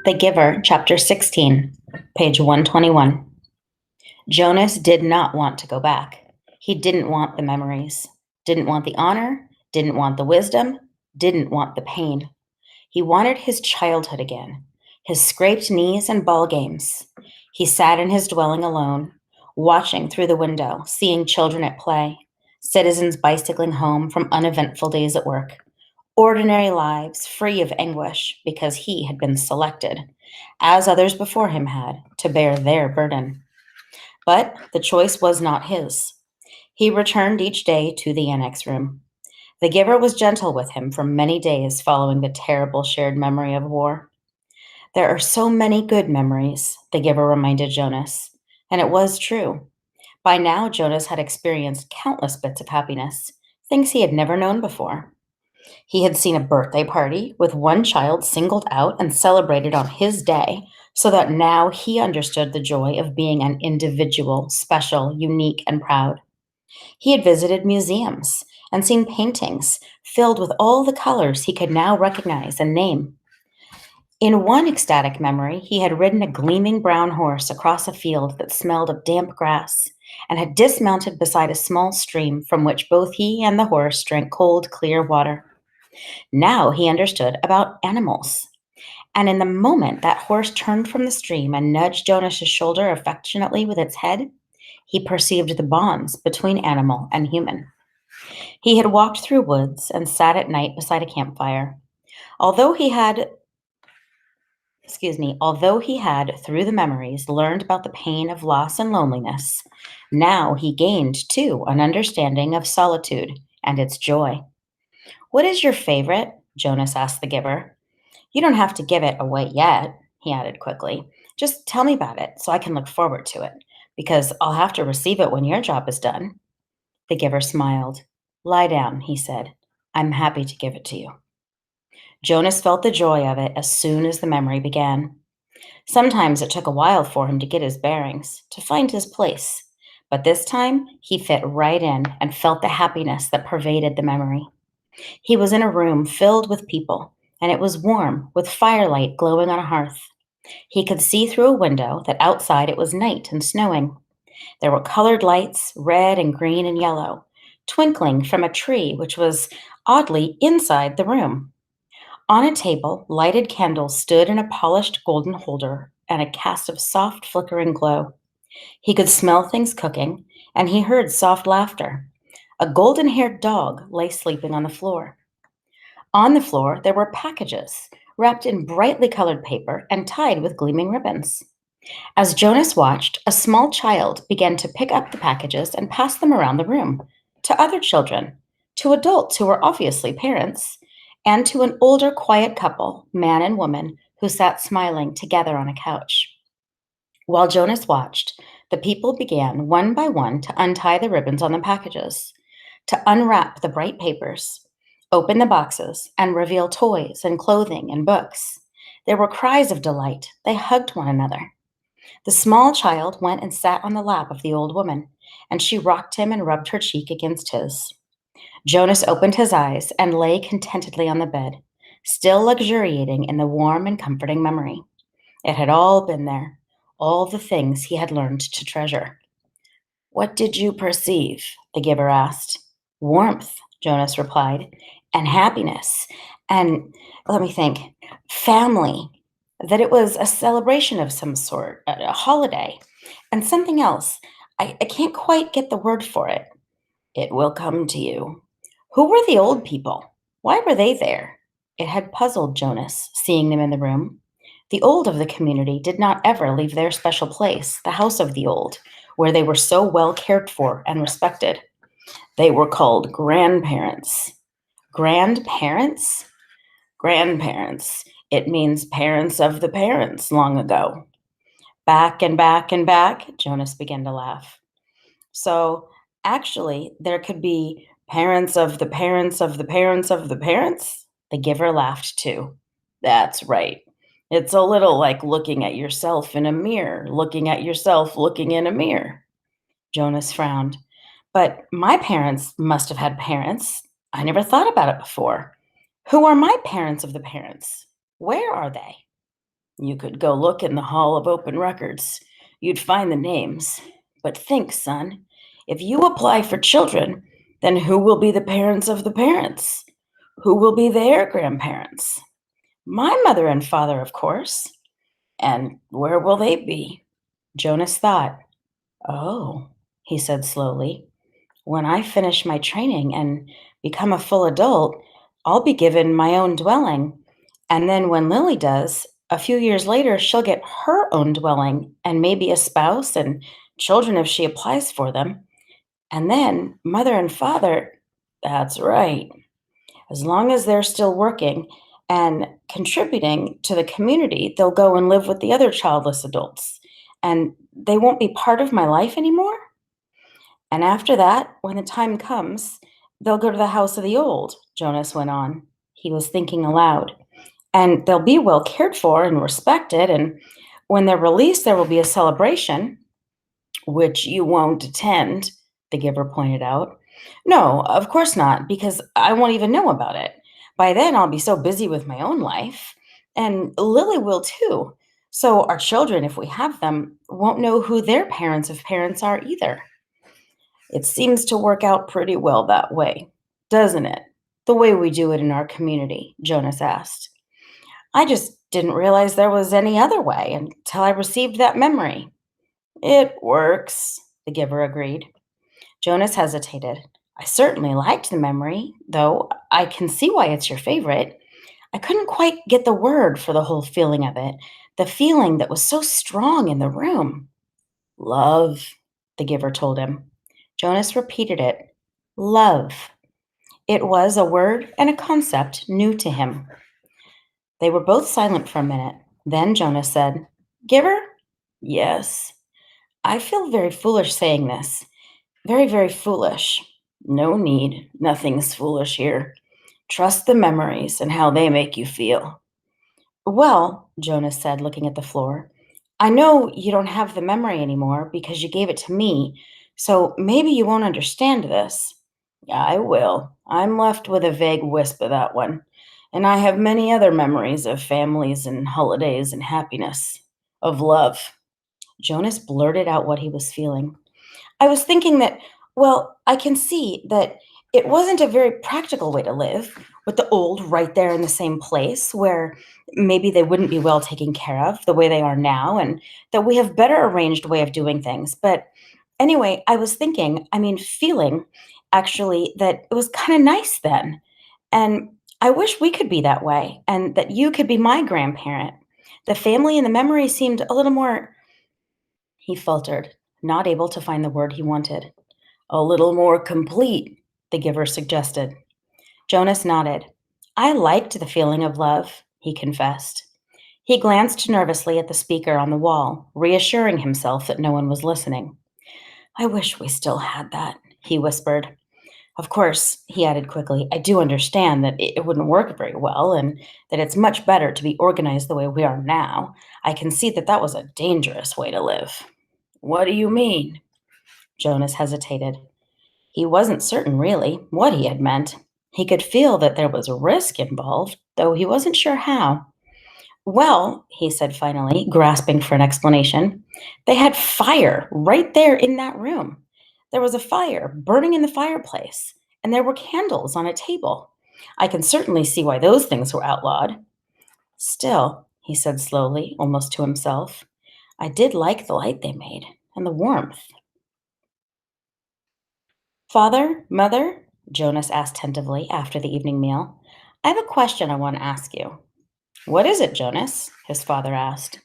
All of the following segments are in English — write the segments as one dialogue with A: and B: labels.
A: The Giver, Chapter 16, page 121. Jonas did not want to go back. He didn't want the memories, didn't want the honor, didn't want the wisdom, didn't want the pain. He wanted his childhood again, his scraped knees and ball games. He sat in his dwelling alone, watching through the window, seeing children at play, citizens bicycling home from uneventful days at work, ordinary lives free of anguish because he had been selected, as others before him had, to bear their burden. But the choice was not his. He returned each day to the annex room. The giver was gentle with him for many days following the terrible shared memory of war. There are so many good memories, the giver reminded Jonas, and it was true. By now, Jonas had experienced countless bits of happiness, things he had never known before. He had seen a birthday party with one child singled out and celebrated on his day, so that now he understood the joy of being an individual, special, unique, and proud. He had visited museums and seen paintings filled with all the colors he could now recognize and name. In one ecstatic memory, he had ridden a gleaming brown horse across a field that smelled of damp grass and had dismounted beside a small stream from which both he and the horse drank cold, clear water. Now he understood about animals. And in the moment that horse turned from the stream and nudged Jonas's shoulder affectionately with its head, he perceived the bonds between animal and human. He had walked through woods and sat at night beside a campfire. Although he had, although he had, through the memories, learned about the pain of loss and loneliness, now he gained, too, an understanding of solitude and its joy. What is your favorite? Jonas asked the giver. You don't have to give it away yet, he added quickly. Just tell me about it so I can look forward to it, because I'll have to receive it when your job is done. The giver smiled. Lie down, he said. I'm happy to give it to you. Jonas felt the joy of it as soon as the memory began. Sometimes it took a while for him to get his bearings, to find his place, but this time he fit right in and felt the happiness that pervaded the memory. He was in a room filled with people, and it was warm, with firelight glowing on a hearth. He could see through a window that outside it was night and snowing. There were colored lights, red and green and yellow, twinkling from a tree which was oddly inside the room. On a table, lighted candles stood in a polished golden holder and a cast of soft, flickering glow. He could smell things cooking, and he heard soft laughter. A golden haired dog lay sleeping on the floor. On the floor, there were packages wrapped in brightly colored paper and tied with gleaming ribbons. As Jonas watched, a small child began to pick up the packages and pass them around the room to other children, to adults who were obviously parents, and to an older, quiet couple, man and woman, who sat smiling together on a couch. While Jonas watched, the people began one by one to untie the ribbons on the packages, to unwrap the bright papers, open the boxes, and reveal toys and clothing and books. There were cries of delight. They hugged one another. The small child went and sat on the lap of the old woman, and she rocked him and rubbed her cheek against his. Jonas opened his eyes and lay contentedly on the bed, still luxuriating in the warm and comforting memory. It had all been there, all the things he had learned to treasure. What did you perceive? The giver asked. Warmth, Jonas replied, and happiness, and let me think, family, that it was a celebration of some sort, a holiday, and something else. I can't quite get the word for it. It will come to you. Who were the old people? Why were they there? It had puzzled Jonas, seeing them in the room. The old of the community did not ever leave their special place, the house of the old, where they were so well cared for and respected. They were called grandparents. Grandparents? Grandparents. It means parents of the parents long ago. Back and back and back, Jonas began to laugh. So actually, there could be parents of the parents of the parents of the parents? The giver laughed too. That's right. It's a little like looking at yourself in a mirror, looking at yourself looking in a mirror. Jonas frowned. But my parents must have had parents. I never thought about it before. Who are my parents of the parents? Where are they? You could go look in the Hall of Open Records. You'd find the names. But think, son, if you apply for children, then who will be the parents of the parents? Who will be their grandparents? My mother and father, of course. And where will they be? Jonas thought. Oh, he said slowly. When I finish my training and become a full adult, I'll be given my own dwelling. And then when Lily does, a few years later, she'll get her own dwelling and maybe a spouse and children if she applies for them. And then mother and father, that's right. As long as they're still working and contributing to the community, they'll go and live with the other childless adults. And they won't be part of my life anymore. And after that, when the time comes, they'll go to the house of the old, Jonas went on. He was thinking aloud. And they'll be well cared for and respected. And when they're released, there will be a celebration, which you won't attend, the giver pointed out. No, of course not, because I won't even know about it. By then, I'll be so busy with my own life. And Lily will too. So our children, if we have them, won't know who their parents of parents are either. It seems to work out pretty well that way, doesn't it? The way we do it in our community, Jonas asked. I just didn't realize there was any other way until I received that memory. It works, the giver agreed. Jonas hesitated. I certainly liked the memory, though I can see why it's your favorite. I couldn't quite get the word for the whole feeling of it, the feeling that was so strong in the room. Love, the giver told him. Jonas repeated it. Love. It was a word and a concept new to him. They were both silent for a minute. Then Jonas said, Giver? Yes. I feel very foolish saying this. Very, very foolish. No need. Nothing's foolish here. Trust the memories and how they make you feel. Well, Jonas said, looking at the floor, I know you don't have the memory anymore because you gave it to me, so maybe you won't understand this. I will. I'm left with a vague wisp of that one, and I have many other memories of families and holidays and happiness, of love. Jonas blurted out what he was feeling. I was thinking that, well, I can see that it wasn't a very practical way to live, with the old right there in the same place where maybe they wouldn't be well taken care of the way they are now, and that we have better arranged way of doing things. But anyway, I was thinking, feeling actually that it was kind of nice then. And I wish we could be that way and that you could be my grandparent. The family and the memory seemed a little more, he faltered, not able to find the word he wanted. A little more complete, the giver suggested. Jonas nodded. I liked the feeling of love, he confessed. He glanced nervously at the speaker on the wall, reassuring himself that no one was listening. I wish we still had that, he whispered. Of course, he added quickly, I do understand that it wouldn't work very well and that it's much better to be organized the way we are now. I can see that that was a dangerous way to live. What do you mean? Jonas hesitated. He wasn't certain, really, what he had meant. He could feel that there was risk involved, though he wasn't sure how. Well, he said finally, grasping for an explanation, they had fire right there in that room. There was a fire burning in the fireplace, and there were candles on a table. I can certainly see why those things were outlawed. Still, he said slowly, almost to himself, I did like the light they made and the warmth. Father, Mother, Jonas asked tentatively after the evening meal, I have a question I want to ask you. What is it, Jonas? His father asked.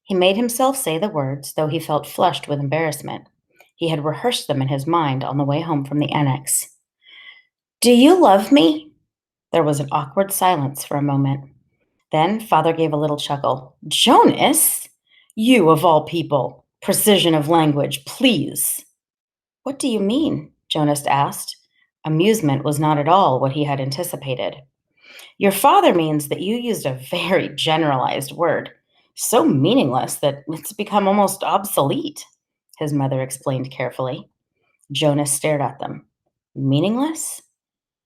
A: He made himself say the words, though he felt flushed with embarrassment. He had rehearsed them in his mind on the way home from the annex. Do you love me? There was an awkward silence for a moment. Then father gave a little chuckle. Jonas? You of all people. Precision of language, please. What do you mean? Jonas asked. Amusement was not at all what he had anticipated. Your father means that you used a very generalized word, so meaningless that it's become almost obsolete, his mother explained carefully. Jonas stared at them. Meaningless?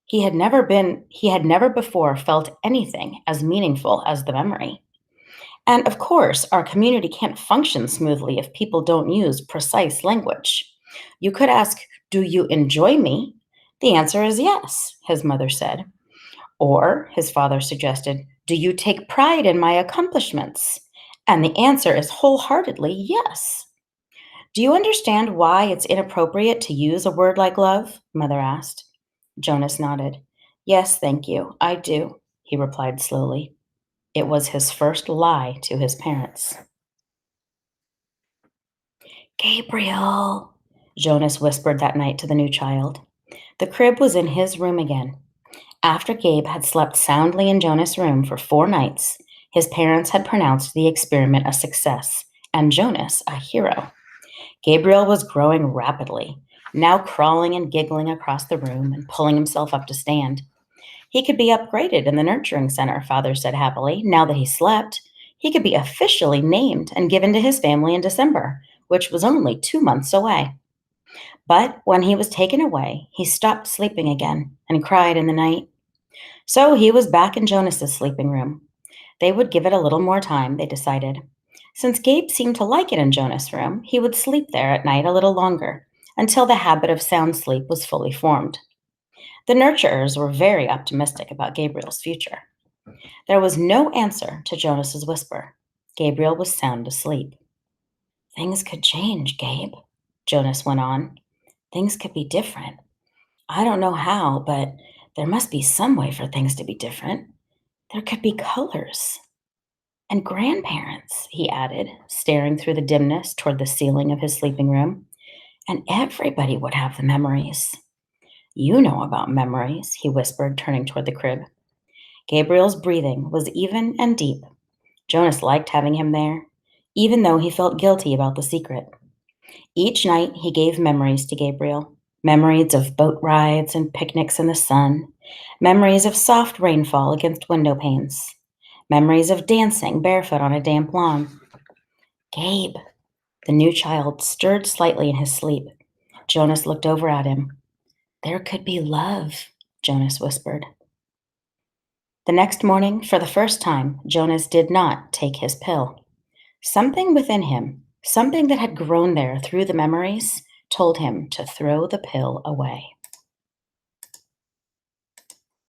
A: He had never before felt anything as meaningful as the memory. And of course, our community can't function smoothly if people don't use precise language. You could ask, "Do you enjoy me?" The answer is yes, his mother said. Or, his father suggested, "Do you take pride in my accomplishments?" And the answer is wholeheartedly yes. "Do you understand why it's inappropriate to use a word like love?" Mother asked. Jonas nodded. "Yes, thank you, I do," he replied slowly. It was his first lie to his parents. "Gabriel," Jonas whispered that night to the new child. The crib was in his room again. After Gabe had slept soundly in Jonas' room for 4 nights, his parents had pronounced the experiment a success and Jonas a hero. Gabriel was growing rapidly, now crawling and giggling across the room and pulling himself up to stand. He could be upgraded in the nurturing center, Father said happily, now that he slept. He could be officially named and given to his family in December, which was only 2 months away. But when he was taken away, he stopped sleeping again and cried in the night. So he was back in Jonas's sleeping room. They would give it a little more time, they decided. Since Gabe seemed to like it in Jonas' room, he would sleep there at night a little longer, until the habit of sound sleep was fully formed. The nurturers were very optimistic about Gabriel's future. There was no answer to Jonas's whisper. Gabriel was sound asleep. "Things could change, Gabe," Jonas went on. "Things could be different. I don't know how, but there must be some way for things to be different. There could be colors. And grandparents," he added, staring through the dimness toward the ceiling of his sleeping room. "And everybody would have the memories." "You know about memories," he whispered, turning toward the crib. Gabriel's breathing was even and deep. Jonas liked having him there, even though he felt guilty about the secret. Each night he gave memories to Gabriel, memories of boat rides and picnics in the sun, memories of soft rainfall against window panes, memories of dancing barefoot on a damp lawn. "Gabe," the new child stirred slightly in his sleep. Jonas looked over at him. "There could be love," Jonas whispered. The next morning, for the first time, Jonas did not take his pill. Something within him, something that had grown there through the memories, told him to throw the pill away.